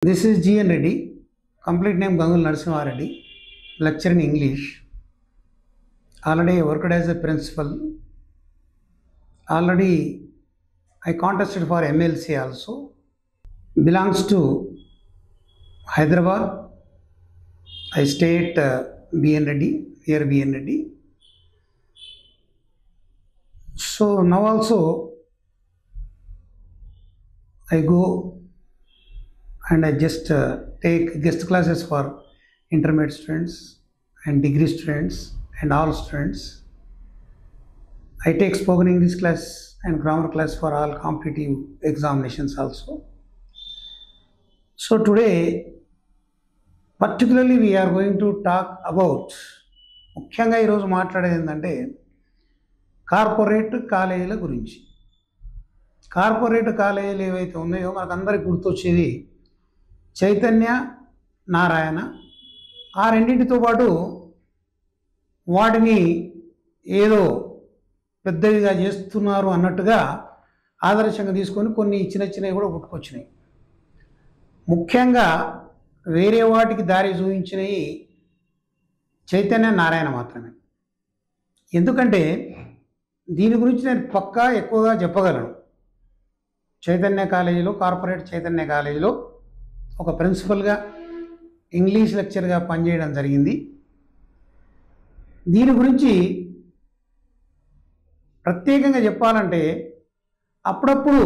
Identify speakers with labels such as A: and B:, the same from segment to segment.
A: This is G. N. Reddy, complete name Gangul Narasimha Reddy, lecturer in English. Already I worked as a principal. Already I contested for MLC also. Belongs to Hyderabad. I stay at B. N. Reddy, near B. N. Reddy. So now also I go and I just take guest classes for intermediate students and degree students and all students. I take spoken English class and grammar class for all competitive examinations also. So today, particularly we are going to talk about ముఖ్యంగా ఈరోజు మాట్లాడేది ఏంటంటే corporate కాలేజీల గురించి. Corporate కాలేజీలు ఏవైతే ఉన్నాయో మనకు అందరికి గుర్తొచ్చేది చైతన్య, నారాయణ. ఆ రెండింటితో పాటు వాటిని ఏదో పెద్దవిగా చేస్తున్నారు అన్నట్టుగా ఆదర్శంగా తీసుకొని కొన్ని చిన్న చిన్నవి కూడా పుట్టుకొచ్చినాయి. ముఖ్యంగా వేరే వాటికి దారి చూపించినవి చైతన్య, నారాయణ మాత్రమే. ఎందుకంటే దీని గురించి నేను పక్కా ఎక్కువగా చెప్పగలను. చైతన్య కాలేజీలో, కార్పొరేట్ చైతన్య కాలేజీలో ఒక ప్రిన్సిపల్గా ఇంగ్లీష్ లెక్చర్గా పనిచేయడం జరిగింది. దీని గురించి ప్రత్యేకంగా చెప్పాలంటే అప్పుడప్పుడు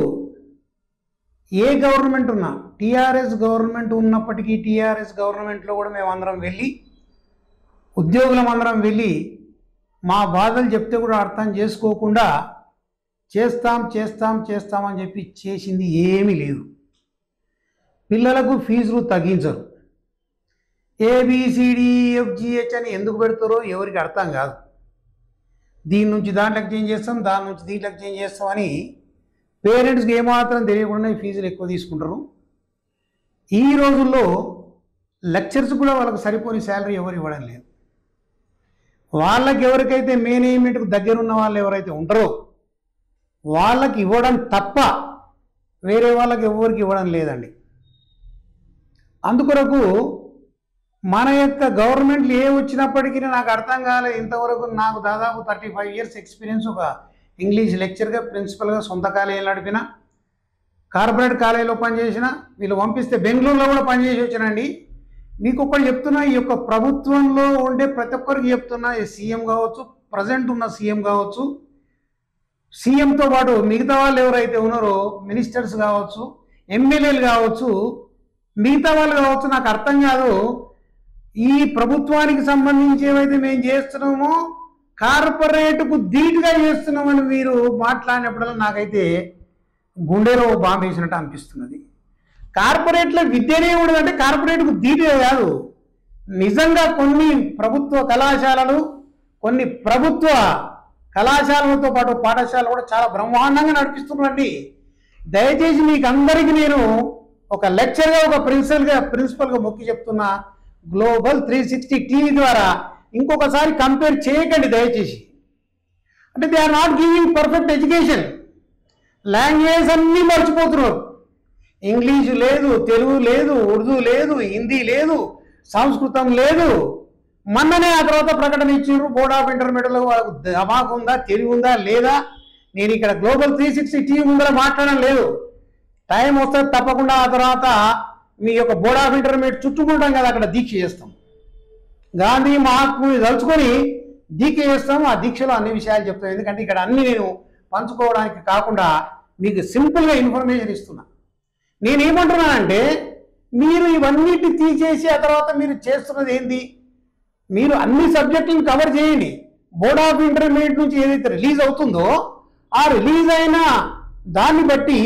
A: ఏ గవర్నమెంట్ ఉన్నా, టీఆర్ఎస్ గవర్నమెంట్ ఉన్నప్పటికీ టీఆర్ఎస్ గవర్నమెంట్లో కూడా మేమందరం వెళ్ళి, ఉద్యోగులమందరం వెళ్ళి మా బాధలు చెప్తే కూడా అర్థం చేసుకోకుండా చేస్తామని చెప్పి చేసింది ఏమీ లేదు. పిల్లలకు ఫీజులు తగ్గించరు. ABCDEFGH అని ఎందుకు పెడతారో ఎవరికి అర్థం కాదు. దీని నుంచి దాంట్లోకి చేంజ్ చేస్తాం, దాని నుంచి దీంట్లోకి చేంజ్ చేస్తాం అని పేరెంట్స్కి ఏమాత్రం తెలియకుండా ఈ ఫీజులు ఎక్కువ తీసుకుంటారు. ఈ రోజుల్లో లెక్చర్స్ కూడా వాళ్ళకి సరిపోని శాలరీ ఎవరు ఇవ్వడం లేదు. వాళ్ళకి ఎవరికైతే మేనేజ్మెంట్కు దగ్గర ఉన్న వాళ్ళు ఎవరైతే ఉంటారో వాళ్ళకి ఇవ్వడం తప్ప వేరే వాళ్ళకి ఎవరికి ఇవ్వడం లేదండి. అందుకొరకు మన యొక్క గవర్నమెంట్లు ఏ వచ్చినప్పటికీ నాకు అర్థం కాలేదు ఇంతవరకు. నాకు దాదాపు 35 years ఎక్స్పీరియన్స్. ఒక ఇంగ్లీష్ లెక్చర్గా, ప్రిన్సిపల్గా సొంత కాలేజీలు నడిపిన, కార్పొరేట్ కాలేజీలో పనిచేసిన, వీళ్ళు పంపిస్తే బెంగళూరులో కూడా పనిచేసి వచ్చినండి. మీకు ఒక్కటి చెప్తున్నా, ఈ యొక్క ప్రభుత్వంలో ఉండే ప్రతి ఒక్కరికి చెప్తున్నా, సీఎం కావచ్చు, ప్రజెంట్ ఉన్న సీఎం కావచ్చు, సీఎంతో పాటు మిగతా వాళ్ళు ఎవరైతే ఉన్నారో మినిస్టర్స్ కావచ్చు, ఎమ్మెల్యేలు కావచ్చు, మిగతా వాళ్ళు కావచ్చు, నాకు అర్థం కాదు. ఈ ప్రభుత్వానికి సంబంధించి ఏవైతే మేము చేస్తున్నామో కార్పొరేట్కు ధీటుగా చేస్తున్నామని మీరు మాట్లాడినప్పుడల్లా నాకైతే గుండెలో బాంబు వేసినట్టు అనిపిస్తున్నది. కార్పొరేట్లో విద్యనే ఉండదంటే కార్పొరేట్కు ధీటుగా కాదు. నిజంగా కొన్ని ప్రభుత్వ కళాశాలలు, కొన్ని ప్రభుత్వ కళాశాలలతో పాటు పాఠశాలలు కూడా చాలా బ్రహ్మాండంగా నడిపిస్తున్నారండి. దయచేసి మీకు అందరికీ నేను ఒక లెక్చర్గా, ఒక ప్రిన్సిపల్గా మొక్కి చెప్తున్నా, గ్లోబల్ 360 టీవీ ద్వారా ఇంకొకసారి కంపేర్ చేయకండి దయచేసి. అంటే they are not giving perfect education. Language అన్నీ మర్చిపోతున్నారు. ఇంగ్లీషు లేదు, తెలుగు లేదు, ఉర్దూ లేదు, హిందీ లేదు, సంస్కృతం లేదు. మొన్ననే ఆ తర్వాత ప్రకటన ఇచ్చారు, బోర్డ్ ఆఫ్ ఇంటర్మీడియట్లో దమాకు ఉందా, తెలివి ఉందా లేదా. నేను ఇక్కడ గ్లోబల్ 360 టీవీ ముందర మాట్లాడడం లేదు. టైం వస్తుంది తప్పకుండా. ఆ తర్వాత మీ యొక్క బోర్డ్ ఆఫ్ ఇంటర్మీడియట్ చుట్టుకుంటాం కదా, అక్కడ దీక్ష చేస్తాం. గాంధీ మహాత్ముని తలుచుకొని దీక్ష చేస్తాం. ఆ దీక్షలో అన్ని విషయాలు చెప్తాం. ఎందుకంటే ఇక్కడ అన్ని నేను పంచుకోవడానికి కాకుండా మీకు సింపుల్గా ఇన్ఫర్మేషన్ ఇస్తున్నా. నేనేమంటున్నానంటే మీరు ఇవన్నిటిని తీసేసి ఆ తర్వాత మీరు చేస్తున్నది ఏంటి? మీరు అన్ని సబ్జెక్టులను కవర్ చేయండి. బోర్డ్ ఆఫ్ ఇంటర్మీడియట్ నుంచి ఏదైతే రిలీజ్ అవుతుందో ఆ రిలీజ్ అయిన దాన్ని బట్టి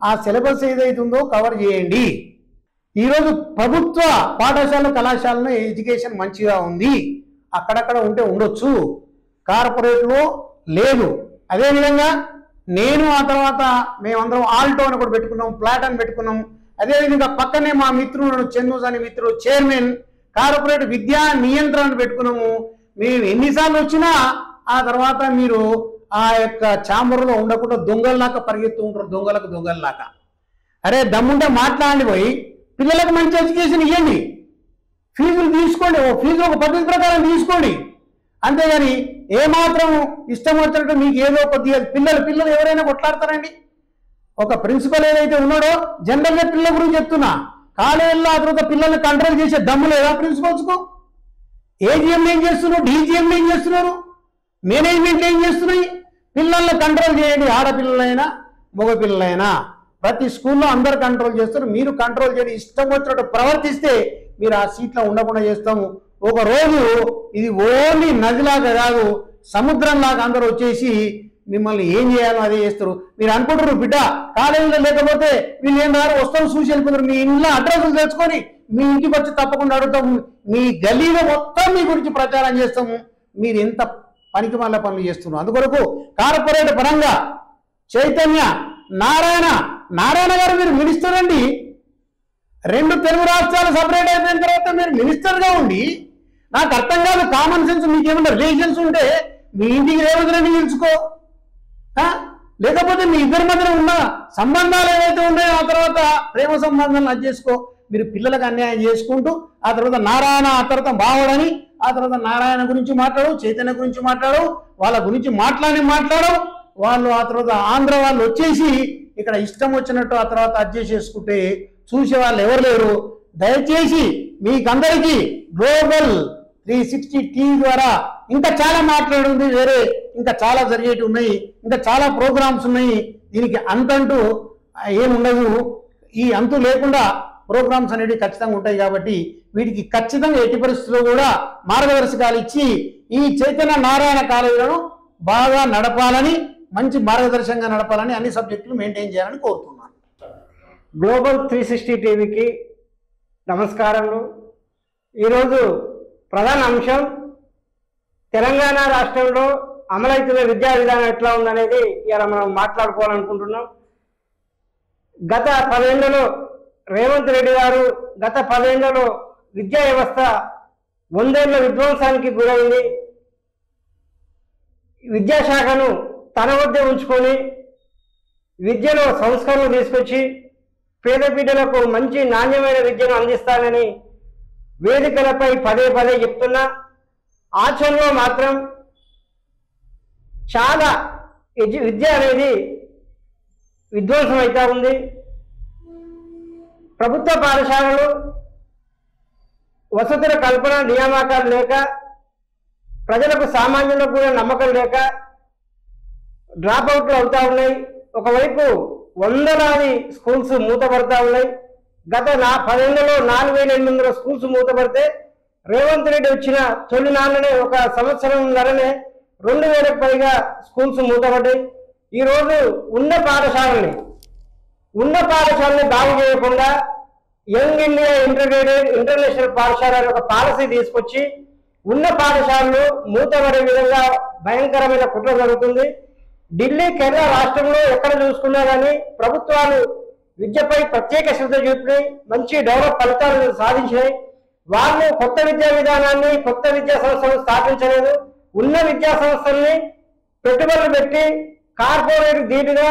A: ఆ సిలబస్ ఏదైతే ఉందో కవర్ చేయండి. ఈరోజు ప్రభుత్వ పాఠశాల, కళాశాలలో ఎడ్యుకేషన్ మంచిగా ఉంది, అక్కడక్కడ ఉంటే ఉండొచ్చు, కార్పొరేట్లో లేదు. అదేవిధంగా నేను ఆ తర్వాత మేమందరం ఆల్టో అని కూడా పెట్టుకున్నాం, ఫ్లాట్ అని పెట్టుకున్నాం. అదేవిధంగా పక్కనే మా మిత్రుడు చెన్నూస్ అని మిత్రుడు చైర్మన్ కార్పొరేట్ విద్యా నియంత్రణ పెట్టుకున్నాము. మేము ఎన్నిసార్లు వచ్చినా ఆ తర్వాత మీరు ఆ యొక్క ఛాంబర్లో ఉండకుండా దొంగల్లాగా పరిగెత్తు ఉంటారు, దొంగలకు దొంగల్లాగా. అరే దమ్ముంటే మాట్లాడి పోయి పిల్లలకు మంచి ఎడ్యుకేషన్ ఇవ్వండి, ఫీజులు తీసుకోండి, ఫీజు ఒక పద్ధతి ప్రకారం తీసుకోండి. అంతేగాని ఏమాత్రం ఇష్టం వచ్చినట్టు మీకు ఏదో కొద్దిగా పిల్లలు ఎవరైనా కొట్లాడతారండి? ఒక ప్రిన్సిపల్ ఏదైతే ఉన్నాడో జనరల్గా పిల్లల గురించి చెప్తున్నా, కాలేజీలో ఆ తర్వాత పిల్లల్ని కంట్రోల్ చేసే దమ్ము లేదా ప్రిన్సిపల్స్కు? ఏజీఎంలు ఏం చేస్తున్నారు, డీజీఎంలు ఏం చేస్తున్నారు, మేనేజ్మెంట్లు ఏం చేస్తున్నాయి? పిల్లల్ని కంట్రోల్ చేయండి, ఆడపిల్లలైనా మగపిల్లలైనా. ప్రతి స్కూల్లో అందరు కంట్రోల్ చేస్తారు, మీరు కంట్రోల్ చేయండి. ఇష్టం వచ్చినట్టు ప్రవర్తిస్తే మీరు ఆ సీట్లో ఉండకుండా చేస్తాము. ఒక రోజు ఇది ఓన్లీ నదిలాగా కాదు, సముద్రంలాగా అందరూ వచ్చేసి మిమ్మల్ని ఏం చేయాలో అదే చేస్తారు. మీరు అనుకుంటారు బిడ్డ కాలేజీలో లేకపోతే వీళ్ళు ఏం రారు, వస్తాం చూసి వెళ్ళిపోతారు. మీ ఇంట్లో అడ్రస్లు తెచ్చుకొని మీ ఇంటికి వచ్చి తప్పకుండా అడుగుతాము. మీ గల్లీలో మొత్తం మీ గురించి ప్రచారం చేస్తాము. మీరు ఎంత పనికి మళ్ళ పనులు చేస్తున్నారు. అందుకొరకు కార్పొరేట్ పరంగా చైతన్య నారాయణ గారు మీరు మినిస్టర్ అండి. 2 తెలుగు రాష్ట్రాలు సపరేట్ అయిపోయిన తర్వాత మీరు మినిస్టర్గా ఉండి, నాకు అర్థం కాదు, కామన్ సెన్స్ మీకేమన్నా రిలేషన్స్ ఉంటే మీ ఇంటికి రేవంత్ నిలుచుకో, లేకపోతే మీ ఇద్దరి మధ్యన ఉన్న సంబంధాలు ఏవైతే ఉన్నాయో ఆ తర్వాత ప్రేమ సంబంధాలను అది చేసుకో. మీరు పిల్లలకు అన్యాయం చేసుకుంటూ ఆ తర్వాత నారాయణ, ఆ తర్వాత బావడని, ఆ తర్వాత నారాయణ గురించి మాట్లాడు, చైతన్య గురించి మాట్లాడు, వాళ్ళ గురించి మాట్లాడు. వాళ్ళు ఆ తర్వాత ఆంధ్ర వాళ్ళు వచ్చేసి ఇక్కడ ఇష్టం వచ్చినట్టు ఆ తర్వాత అడ్జస్ట్ చేసుకుంటే చూసే వాళ్ళు ఎవరు లేరు. దయచేసి మీకందరికీ గ్లోబల్ 360 టీవీ ద్వారా ఇంకా చాలా మాట్లాడుంది, వేరే ఇంకా చాలా జరిగేవి ఉన్నాయి, ఇంకా చాలా ప్రోగ్రామ్స్ ఉన్నాయి. దీనికి అంతంటూ ఏముండదు, ఈ అంతు లేకుండా ప్రోగ్రామ్స్ అనేవి ఖచ్చితంగా ఉంటాయి. కాబట్టి వీటికి ఖచ్చితంగా ఎట్టి పరిస్థితుల్లో కూడా మార్గదర్శకాలు ఇచ్చి ఈ చైతన్య నారాయణ కాలేజీలను బాగా నడపాలని, మంచి మార్గదర్శకంగా నడపాలని, అన్ని సబ్జెక్టులు మెయింటైన్ చేయాలని కోరుతున్నాను.
B: గ్లోబల్ 360 టీవీకి నమస్కారములు. ఈరోజు ప్రధాన అంశం తెలంగాణ రాష్ట్రంలో అమలవుతున్న విద్యా విధానం ఎట్లా ఉందనేది ఇలా మనం మాట్లాడుకోవాలనుకుంటున్నాం. గత 10 ఏళ్లలో రేవంత్ రెడ్డి గారు గత 10 ఏళ్లలో విద్యా వ్యవస్థ 100 ఏళ్ల విధ్వంసానికి గురైంది. విద్యాశాఖను తన వద్ద ఉంచుకొని విద్యలో సంస్కరణలు తీసుకొచ్చి పేద బిడ్డలకు మంచి నాణ్యమైన విద్యను అందిస్తానని వేదికలపై పదే చెప్తున్నా, ఆచరణలో మాత్రం చాలా విద్య అనేది విధ్వంసం అవుతా ఉంది. ప్రభుత్వ పాఠశాలలు వసతుల కల్పన నియామకాలు లేక, ప్రజలకు సామాన్యులకు కూడా నమ్మకం లేక డ్రాప్అవుట్లు అవుతా ఉన్నాయి. ఒకవైపు వందలాది స్కూల్స్ మూతపడతా ఉన్నాయి. గత 10 ఏళ్లలో 4800 స్కూల్స్ మూతపడితే రేవంత్ రెడ్డి వచ్చిన తొలి నాళ్ళనే ఒక సంవత్సరంన్నరనే 2000కు పైగా స్కూల్స్ మూతపడ్డాయి. ఈరోజు ఉన్న పాఠశాలని బాగు చేయకుండా యంగ్ ఇండియా ఇంటిగ్రేటెడ్ ఇంటర్నేషనల్ పాఠశాల ఒక పాలసీ తీసుకొచ్చి ఉన్న పాఠశాలలు మూతపడే విధంగా భయంకరమైన కుట్ర జరుగుతుంది. ఢిల్లీ, కేరళ రాష్ట్రంలో ఎక్కడ చూసుకున్నా కానీ ప్రభుత్వాలు విద్యపై ప్రత్యేక శ్రద్ధ చూపినాయి, మంచి డెవలప్ ఫలితాలు సాధించినాయి. వాళ్ళు కొత్త విద్యా విధానాన్ని, కొత్త విద్యా సంస్థలను స్థాపించలేదు. ఉన్న విద్యా సంస్థల్ని పెట్టుబడులు పెట్టి కార్పొరేట్ ధీటుగా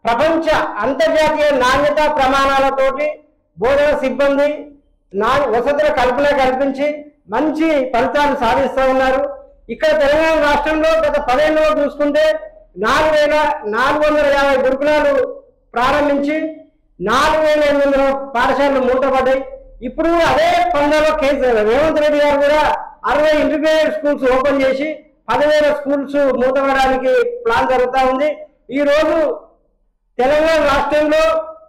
B: ప్రపంచ అంతర్జాతీయ నాణ్యతా ప్రమాణాలతోటి బోధన సిబ్బంది వసతుల కల్పన కల్పించి మంచి ఫలితాలు సాధిస్తూ ఉన్నారు. ఇక్కడ తెలంగాణ రాష్ట్రంలో గత 10 ఏళ్లలో చూసుకుంటే 4450 గురుకులాలు ప్రారంభించి 4800 పాఠశాలలు మూతపడ్డాయి. ఇప్పుడు అదే పందాలో రేవంత్ రెడ్డి గారు కూడా 60 ఇంటిగ్రేటెడ్ స్కూల్స్ ఓపెన్ చేసి 10,000 స్కూల్స్ మూతపడడానికి ప్లాన్ జరుగుతూ ఉంది. ఈ రోజు తెలంగాణ రాష్ట్రంలో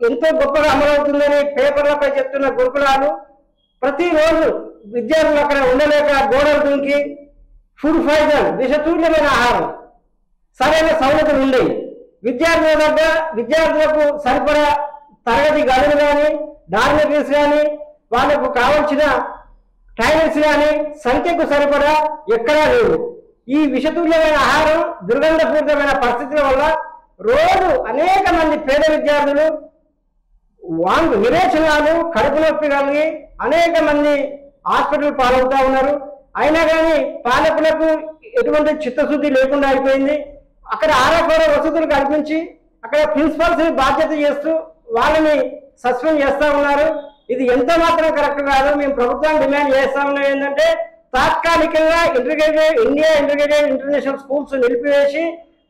B: ఎంతో గొప్పగా అమలవుతుందని పేపర్లపై చెప్తున్న గురుకులాలు ప్రతిరోజు విద్యార్థులు అక్కడ ఉండలేక గోడలు దుంకి ఫుడ్ పాయిజన్, విషతూల్యమైన ఆహారం, సరైన సౌలతులు ఉండేవి. విద్యార్థులకు సరిపడా తరగతి గదులు కానీ, డార్మెటరీస్ కానీ, వాళ్ళకు కావాల్సిన టాయిలెట్స్ కానీ సంఖ్యకు సరిపడా ఎక్కడా లేవు. ఈ విషతుల్యమైన ఆహారం, దుర్గంధపూరితమైన పరిస్థితుల వల్ల రోజు అనేక మంది పేద విద్యార్థులు విరేచనాలు, కడుపు నొప్పి కలిగి అనేక మంది హాస్పిటల్ పాలవుతా ఉన్నారు. అయినా కానీ పాలకులకు ఎటువంటి చిత్తశుద్ధి లేకుండా అయిపోయింది. అక్కడ ఆరోగ్య వసతులు కల్పించి అక్కడ ప్రిన్సిపల్స్ బాధ్యత చేస్తూ వాళ్ళని సస్పెండ్ చేస్తూ ఉన్నారు. ఇది ఎంత మాత్రం కరెక్ట్ కాదు. మేము ప్రభుత్వాన్ని డిమాండ్ చేస్తా ఉన్నాం ఏంటంటే తాత్కాలికంగా ఇంటిగ్రేటెడ్ ఇంటర్నేషనల్ స్కూల్స్ నిలిపివేసి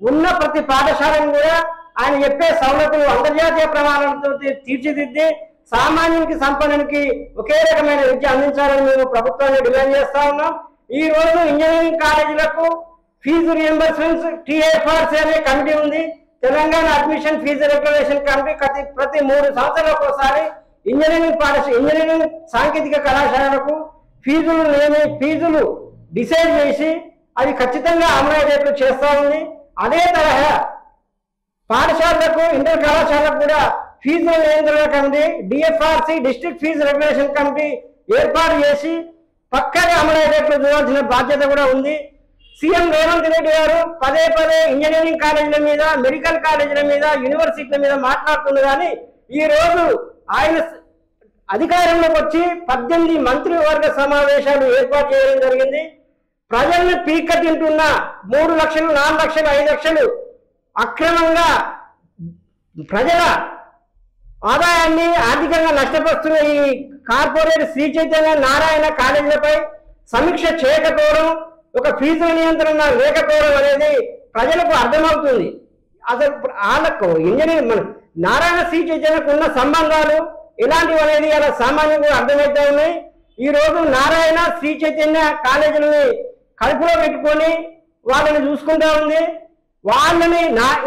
B: ఉన్న ప్రతి పాఠశాలను కూడా ఆయన చెప్పే సౌలతులు అంతర్జాతీయ ప్రమాణాలతో తీర్చిదిద్ది సామాన్యునికి సంపన్నునికి ఒకే రకమైన విద్య అందించాలని మేము ప్రభుత్వాన్ని డిమాండ్ చేస్తా ఉన్నాం. ఈ రోజు ఇంజనీరింగ్ కాలేజీలకు ఫీజు రియంబర్స్మెంట్స్ టీఏఎఫ్ఆర్సీ అనే కమిటీ ఉంది. Telangana admission fee regulation committee ప్రతి 3 సంవత్సరాలకు ఒకసారి ఇంజనీరింగ్ సాంకేతిక కళాశాలకు ఫీజులు డిసైడ్ చేసి అది ఖచ్చితంగా అమలయ్యేటట్లు చేస్తా ఉంది. అదే తరహా పాఠశాలకు ఇంటర్ కళాశాలకు కూడా ఫీజుల నియంత్రణ committee DFRC district fee regulation committee ఏర్పాటు చేసి పక్కగా అమలయ్యేటట్లు చూడాల్సిన బాధ్యత కూడా ఉంది. సీఎం రేవంత్ రెడ్డి గారు పదే ఇంజనీరింగ్ కాలేజీల మీద, మెడికల్ కాలేజీల మీద, యూనివర్సిటీల మీద మాట్లాడుతుంది. కానీ ఈ రోజు ఆయన అధికారంలోకి వచ్చి 18 మంత్రివర్గ సమావేశాలు ఏర్పాటు చేయడం జరిగింది. ప్రజలను పీక్క తింటున్న 3 లక్షలు, 4 లక్షలు, 5 లక్షలు అక్రమంగా ప్రజల ఆదాయాన్ని ఆర్థికంగా నష్టపరుస్తున్న ఈ కార్పొరేట్ శ్రీ చైతన్య నారాయణ కాలేజీలపై సమీక్ష చేయకపోవడం, ఒక ఫీజు నియంత్రణ లేకపోవడం అనేది ప్రజలకు అర్థమవుతుంది. అసలు వాళ్ళకు ఇంజనీర్ నారాయణ శ్రీ చైతన్యకు ఉన్న సంబంధాలు ఇలాంటివి అనేది అలా సామాన్యంగా అర్థమవుతా ఉన్నాయి. ఈ రోజు నారాయణ శ్రీ చైతన్య కాలేజీలని కడుపులో పెట్టుకొని వాళ్ళని చూసుకుంటా ఉంది. వాళ్ళని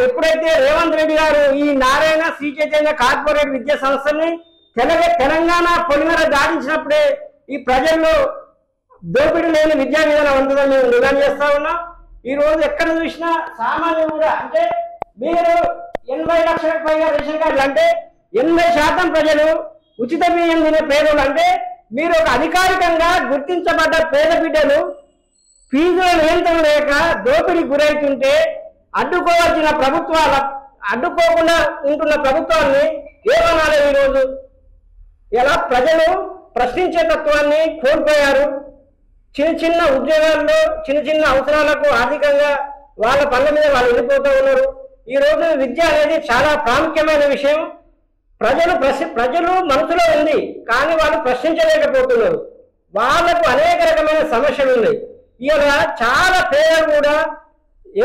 B: ఎప్పుడైతే రేవంత్ రెడ్డి గారు ఈ నారాయణ శ్రీ చైతన్య కార్పొరేట్ విద్యా సంస్థల్ని తెలంగాణ పొలిమేర దాటించినప్పుడే ఈ ప్రజల్లో దోపిడీ లేని విద్యా విధానం ఉంటుందని మేము డిమాండ్ చేస్తా ఉన్నాం. ఈ రోజు ఎక్కడ చూసినా సామాన్యులు కూడా అంటే మీరు 80 లక్షలకు పైగా రేషన్ కార్డులు అంటే 80% ప్రజలు ఉచిత బియ్యం తినే పేదలు అంటే మీరు ఒక అధికారికంగా గుర్తించబడ్డ పేద బిడ్డలు ఫీజుల నియంత్రణ లేక దోపిడీ గురవుతుంటే అడ్డుకోవాల్సిన అడ్డుకోకుండా ఉంటున్న ప్రభుత్వాన్ని ఏమనాలి? ఈరోజు ఇలా ప్రజలు ప్రశ్నించే తత్వాన్ని కోల్పోయారు. చిన్న ఉద్యోగాల్లో చిన్న అవసరాలకు ఆర్థికంగా వాళ్ళ పనుల మీద వాళ్ళు వెళ్ళిపోతూ ఉన్నారు. ఈ రోజు విద్య అనేది చాలా ప్రాముఖ్యమైన విషయం. ప్రజలు మనసులో ఉంది, కానీ వాళ్ళు ప్రశ్నించలేకపోతున్నారు. వాళ్ళకు అనేక రకమైన సమస్యలు ఉన్నాయి. ఇలా చాలా పేదలు కూడా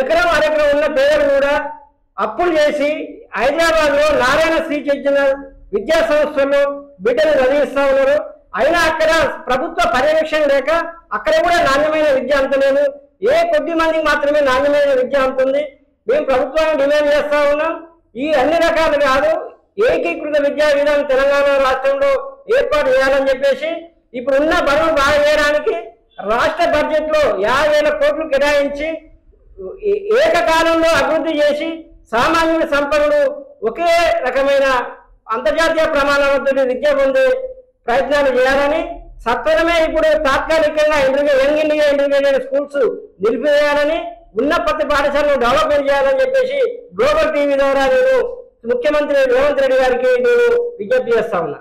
B: ఎకరం అరెకరం ఉన్న పేదలు కూడా అప్పులు చేసి హైదరాబాద్లో నారాయణ శ్రీ చైతన్య విద్యా సంస్థల్లో బిడ్డలు చదివిస్తూ ఉన్నారు. అయినా అక్కడ ప్రభుత్వ పర్యవేక్షణ లేక అక్కడ కూడా నాణ్యమైన విద్య అంతలేదు. కొద్ది మందికి మాత్రమే నాణ్యమైన విద్య అంతుంది. మేము ప్రభుత్వాన్ని డిమాండ్ చేస్తా ఉన్నాం. ఈ అన్ని రకాలు కాదు, ఏకీకృత విద్యా విధానం తెలంగాణ రాష్ట్రంలో ఏర్పాటు చేయాలని చెప్పేసి ఇప్పుడున్న బరువు బాగా చేయడానికి రాష్ట్ర బడ్జెట్ లో 50,000 కోట్లు కేటాయించి ఏకకాలంలో అభివృద్ధి చేసి సామాన్యుల సంపన్నులు ఒకే రకమైన అంతర్జాతీయ ప్రమాణాలతో విద్య పొందే ప్రయత్నాలు చేయాలని, సత్వరమే ఇప్పుడు తాత్కాలికంగా యంగ్ ఇండియా ఇంటిగ్రేటెడ్ స్కూల్స్ నిలిపివేయాలని, ఉన్న ప్రతి పాఠశాలను డెవలప్మెంట్ చేయాలని చెప్పేసి గ్లోబల్ టీవీ ద్వారా నేను ముఖ్యమంత్రి రేవంత్ రెడ్డి గారికి నేను విజ్ఞప్తి చేస్తా ఉన్నా.